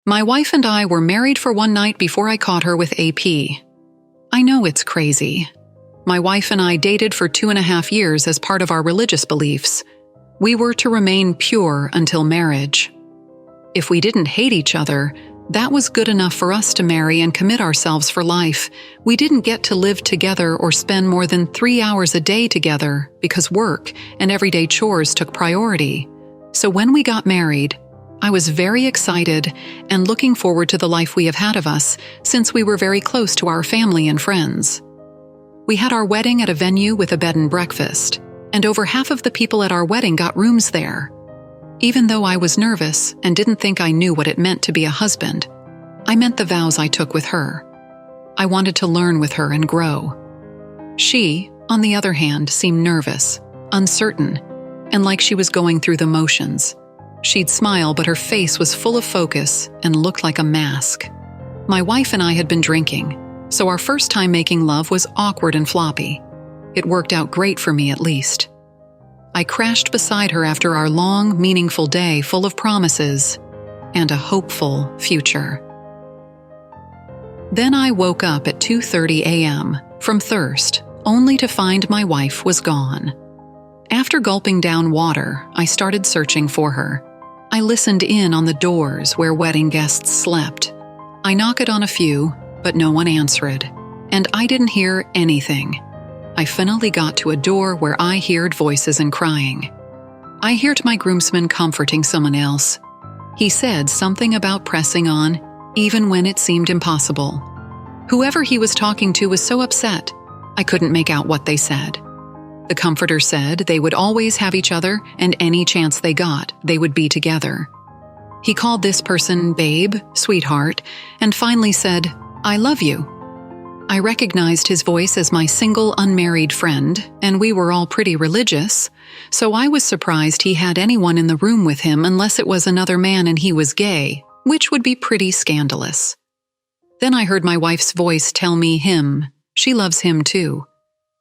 My wife and I were married for one night before I caught her with AP. I know it's crazy. My wife and I dated for 2.5 years as part of our religious beliefs. We were to remain pure until marriage. If we didn't hate each other, that was good enough for us to marry and commit ourselves for life. We didn't get to live together or spend more than 3 hours a day together because work and everyday chores took priority. So when we got married, I was very excited and looking forward to the life we have had of us since we were very close to our family and friends. We had our wedding at a venue with a bed and breakfast, and over half of the people at our wedding got rooms there. Even though I was nervous and didn't think I knew what it meant to be a husband, I meant the vows I took with her. I wanted to learn with her and grow. She, on the other hand, seemed nervous, uncertain, and like she was going through the motions. She'd smile, but her face was full of focus and looked like a mask. My wife and I had been drinking, so our first time making love was awkward and floppy. It worked out great for me, at least. I crashed beside her after our long, meaningful day full of promises and a hopeful future. Then I woke up at 2:30 a.m. from thirst, only to find my wife was gone. After gulping down water, I started searching for her. I listened in on the doors where wedding guests slept. I knocked on a few, but no one answered, and I didn't hear anything. I finally got to a door where I heard voices and crying. I heard my groomsman comforting someone else. He said something about pressing on, even when it seemed impossible. Whoever he was talking to was so upset, I couldn't make out what they said. The comforter said they would always have each other, and any chance they got, they would be together. He called this person babe, sweetheart, and finally said, "I love you." I recognized his voice as my single, unmarried friend, and we were all pretty religious, so I was surprised he had anyone in the room with him unless it was another man and he was gay, which would be pretty scandalous. Then I heard my wife's voice tell me she loves him too.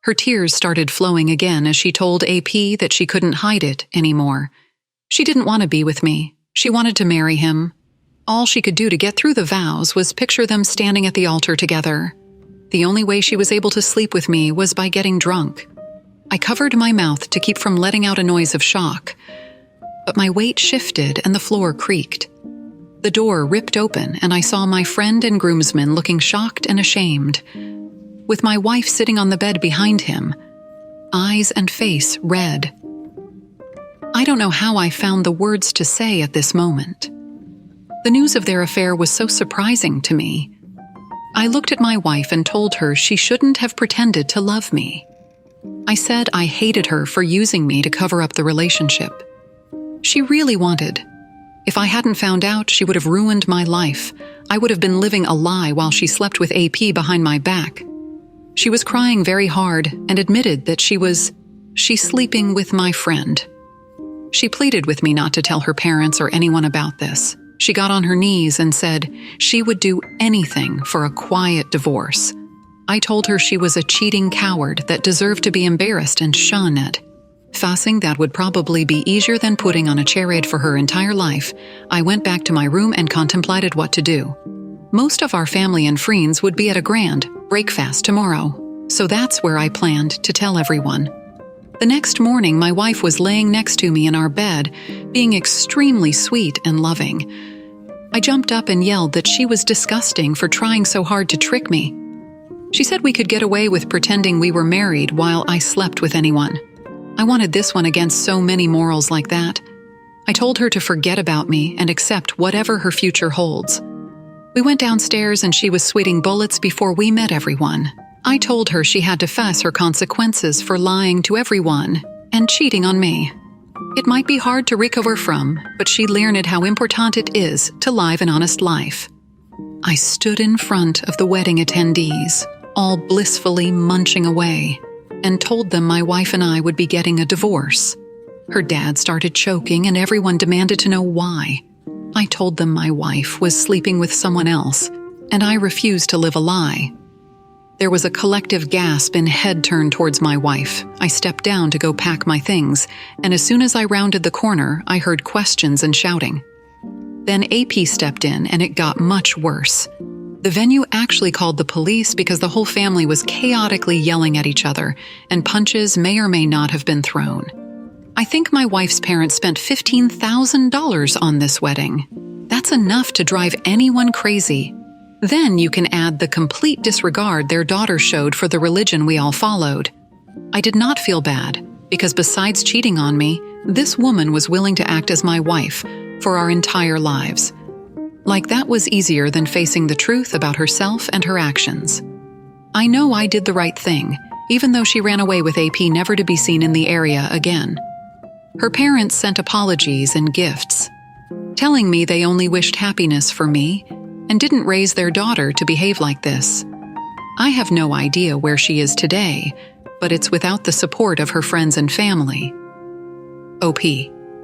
Her tears started flowing again as she told AP that she couldn't hide it anymore. She didn't want to be with me. She wanted to marry him. All she could do to get through the vows was picture them standing at the altar together. The only way she was able to sleep with me was by getting drunk. I covered my mouth to keep from letting out a noise of shock, but my weight shifted and the floor creaked. The door ripped open and I saw my friend and groomsman looking shocked and ashamed, with my wife sitting on the bed behind him, eyes and face red. I don't know how I found the words to say at this moment. The news of their affair was so surprising to me. I looked at my wife and told her she shouldn't have pretended to love me. I said I hated her for using me to cover up the relationship. She really wanted. If I hadn't found out, she would have ruined my life. I would have been living a lie while she slept with AP behind my back. She was crying very hard and admitted that she's sleeping with my friend. She pleaded with me not to tell her parents or anyone about this. She got on her knees and said she would do anything for a quiet divorce. I told her she was a cheating coward that deserved to be embarrassed and shunned at. Facing that would probably be easier than putting on a charade for her entire life, I went back to my room and contemplated what to do. Most of our family and friends would be at a grand breakfast tomorrow, so that's where I planned to tell everyone. The next morning, my wife was laying next to me in our bed, being extremely sweet and loving. I jumped up and yelled that she was disgusting for trying so hard to trick me. She said we could get away with pretending we were married while I slept with anyone. I wanted this one against so many morals like that. I told her to forget about me and accept whatever her future holds. We went downstairs and she was sweating bullets before we met everyone. I told her she had to face her consequences for lying to everyone and cheating on me. It might be hard to recover from, but she learned how important it is to live an honest life. I stood in front of the wedding attendees, all blissfully munching away, and told them my wife and I would be getting a divorce. Her dad started choking and everyone demanded to know why. I told them my wife was sleeping with someone else, and I refused to live a lie. There was a collective gasp and head turned towards my wife. I stepped down to go pack my things, and as soon as I rounded the corner, I heard questions and shouting. Then AP stepped in and it got much worse. The venue actually called the police because the whole family was chaotically yelling at each other, and punches may or may not have been thrown. I think my wife's parents spent $15,000 on this wedding. That's enough to drive anyone crazy. Then you can add the complete disregard their daughter showed for the religion we all followed. I did not feel bad, because besides cheating on me, this woman was willing to act as my wife for our entire lives. Like that was easier than facing the truth about herself and her actions. I know I did the right thing, even though she ran away with AP never to be seen in the area again. Her parents sent apologies and gifts, telling me they only wished happiness for me and didn't raise their daughter to behave like this. I have no idea where she is today, but it's without the support of her friends and family. OP,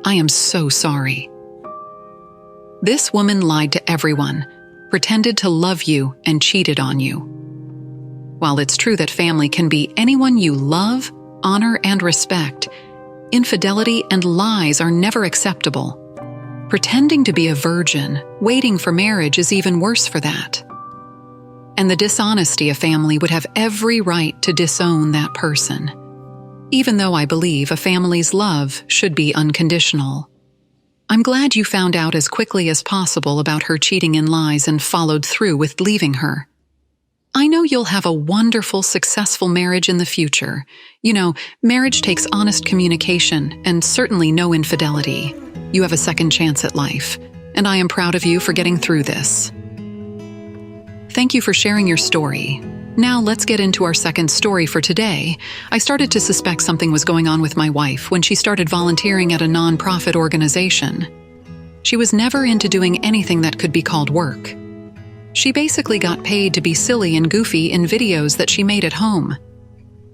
I am so sorry. This woman lied to everyone, pretended to love you, and cheated on you. While it's true that family can be anyone you love, honor, and respect, infidelity and lies are never acceptable. Pretending to be a virgin, waiting for marriage is even worse for that. And the dishonesty of family would have every right to disown that person, even though I believe a family's love should be unconditional. I'm glad you found out as quickly as possible about her cheating and lies and followed through with leaving her. I know you'll have a wonderful, successful marriage in the future. You know, marriage takes honest communication and certainly no infidelity. You have a second chance at life, and I am proud of you for getting through this. Thank you for sharing your story. Now let's get into our second story for today. I started to suspect something was going on with my wife when she started volunteering at a non-profit organization. She was never into doing anything that could be called work. She basically got paid to be silly and goofy in videos that she made at home.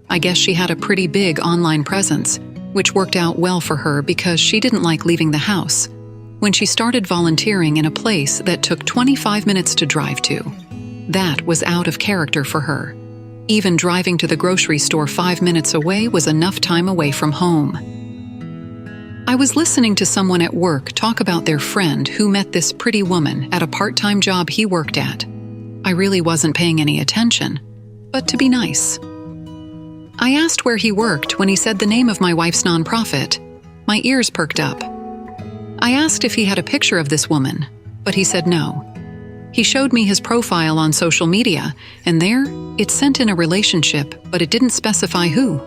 I guess she had a pretty big online presence, which worked out well for her because she didn't like leaving the house. When she started volunteering in a place that took 25 minutes to drive to, that was out of character for her. Even driving to the grocery store 5 minutes away was enough time away from home. I was listening to someone at work talk about their friend who met this pretty woman at a part-time job he worked at. I really wasn't paying any attention, but to be nice. I asked where he worked when he said the name of my wife's nonprofit. My ears perked up. I asked if he had a picture of this woman, but he said no. He showed me his profile on social media, and there, it sent in a relationship, but it didn't specify who.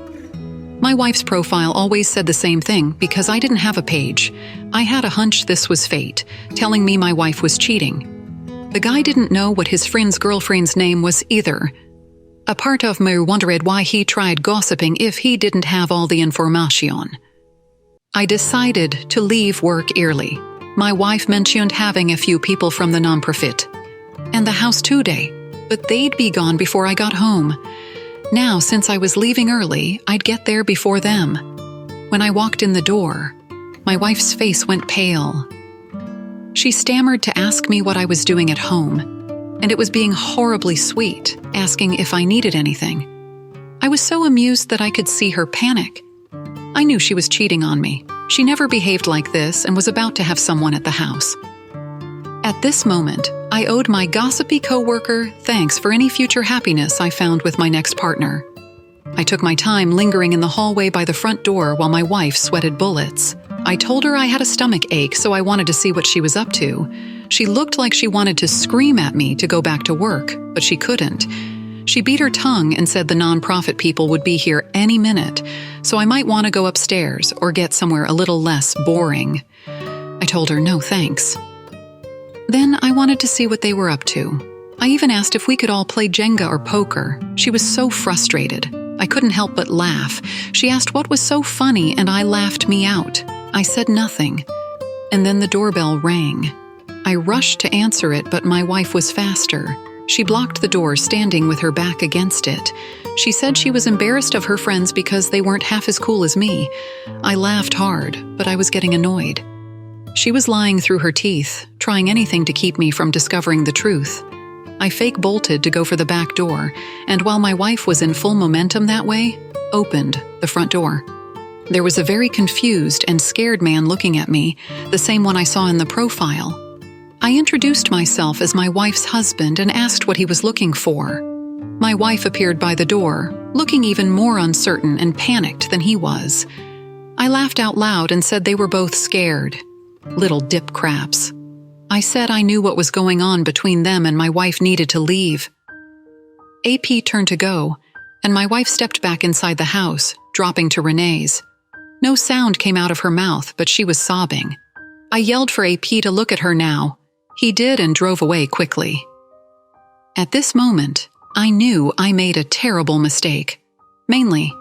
My wife's profile always said the same thing because I didn't have a page. I had a hunch this was fate, telling me my wife was cheating. The guy didn't know what his friend's girlfriend's name was either. A part of me wondered why he tried gossiping if he didn't have all the information. I decided to leave work early. My wife mentioned having a few people from the nonprofit and the house today, but they'd be gone before I got home. Now, since I was leaving early, I'd get there before them. When I walked in the door, my wife's face went pale. She stammered to ask me what I was doing at home, and it was being horribly sweet, asking if I needed anything. I was so amused that I could see her panic. I knew she was cheating on me. She never behaved like this and was about to have someone at the house. At this moment, I owed my gossipy coworker thanks for any future happiness I found with my next partner. I took my time lingering in the hallway by the front door while my wife sweated bullets. I told her I had a stomach ache, so I wanted to see what she was up to. She looked like she wanted to scream at me to go back to work, but she couldn't. She beat her tongue and said the nonprofit people would be here any minute, so I might want to go upstairs or get somewhere a little less boring. I told her no thanks. Then I wanted to see what they were up to. I even asked if we could all play Jenga or poker. She was so frustrated. I couldn't help but laugh. She asked what was so funny, and I laughed me out. I said nothing. And then the doorbell rang. I rushed to answer it, but my wife was faster. She blocked the door, standing with her back against it. She said she was embarrassed of her friends because they weren't half as cool as me. I laughed hard, but I was getting annoyed. She was lying through her teeth, trying anything to keep me from discovering the truth. I fake bolted to go for the back door, and while my wife was in full momentum that way, opened the front door. There was a very confused and scared man looking at me, the same one I saw in the profile. I introduced myself as my wife's husband and asked what he was looking for. My wife appeared by the door, looking even more uncertain and panicked than he was. I laughed out loud and said they were both scared. Little dip craps. I said I knew what was going on between them and my wife needed to leave. AP turned to go, and my wife stepped back inside the house, dropping to Renee's. No sound came out of her mouth, but she was sobbing. I yelled for AP to look at her now. He did and drove away quickly. At this moment, I knew I made a terrible mistake. Mainly,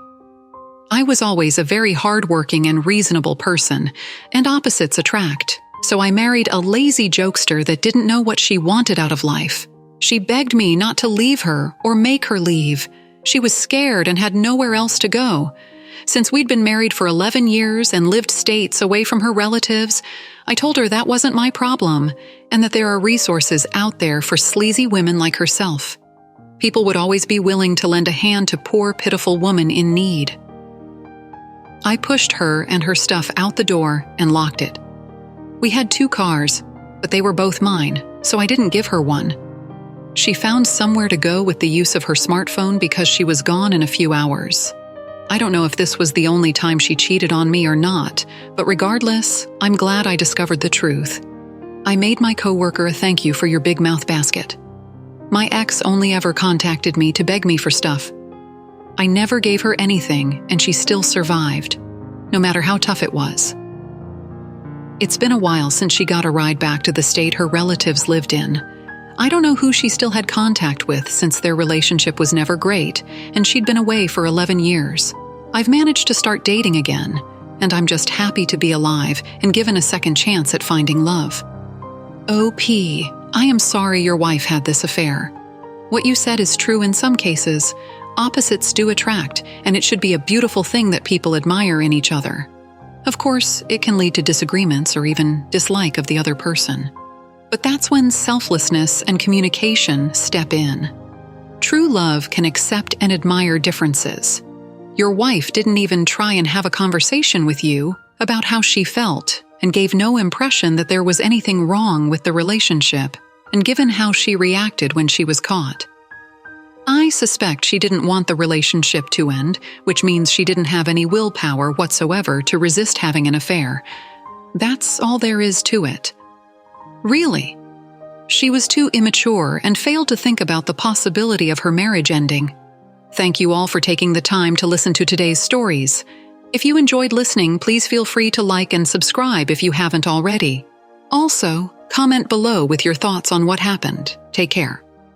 I was always a very hardworking and reasonable person, and opposites attract, so I married a lazy jokester that didn't know what she wanted out of life. She begged me not to leave her or make her leave. She was scared and had nowhere else to go. Since we'd been married for 11 years and lived states away from her relatives, I told her that wasn't my problem and that there are resources out there for sleazy women like herself. People would always be willing to lend a hand to poor, pitiful woman in need. I pushed her and her stuff out the door and locked it. We had 2 cars, but they were both mine, so I didn't give her one. She found somewhere to go with the use of her smartphone because she was gone in a few hours. I don't know if this was the only time she cheated on me or not, but regardless, I'm glad I discovered the truth. I made my coworker a thank you for your big mouth basket. My ex only ever contacted me to beg me for stuff. I never gave her anything, and she still survived, no matter how tough it was. It's been a while since she got a ride back to the state her relatives lived in. I don't know who she still had contact with since their relationship was never great, and she'd been away for 11 years. I've managed to start dating again, and I'm just happy to be alive and given a second chance at finding love. OP, I am sorry your wife had this affair. What you said is true in some cases. Opposites do attract, and it should be a beautiful thing that people admire in each other. Of course, it can lead to disagreements or even dislike of the other person. But that's when selflessness and communication step in. True love can accept and admire differences. Your wife didn't even try and have a conversation with you about how she felt and gave no impression that there was anything wrong with the relationship, and given how she reacted when she was caught. I suspect she didn't want the relationship to end, which means she didn't have any willpower whatsoever to resist having an affair. That's all there is to it. Really. She was too immature and failed to think about the possibility of her marriage ending. Thank you all for taking the time to listen to today's stories. If you enjoyed listening, please feel free to like and subscribe if you haven't already. Also, comment below with your thoughts on what happened. Take care.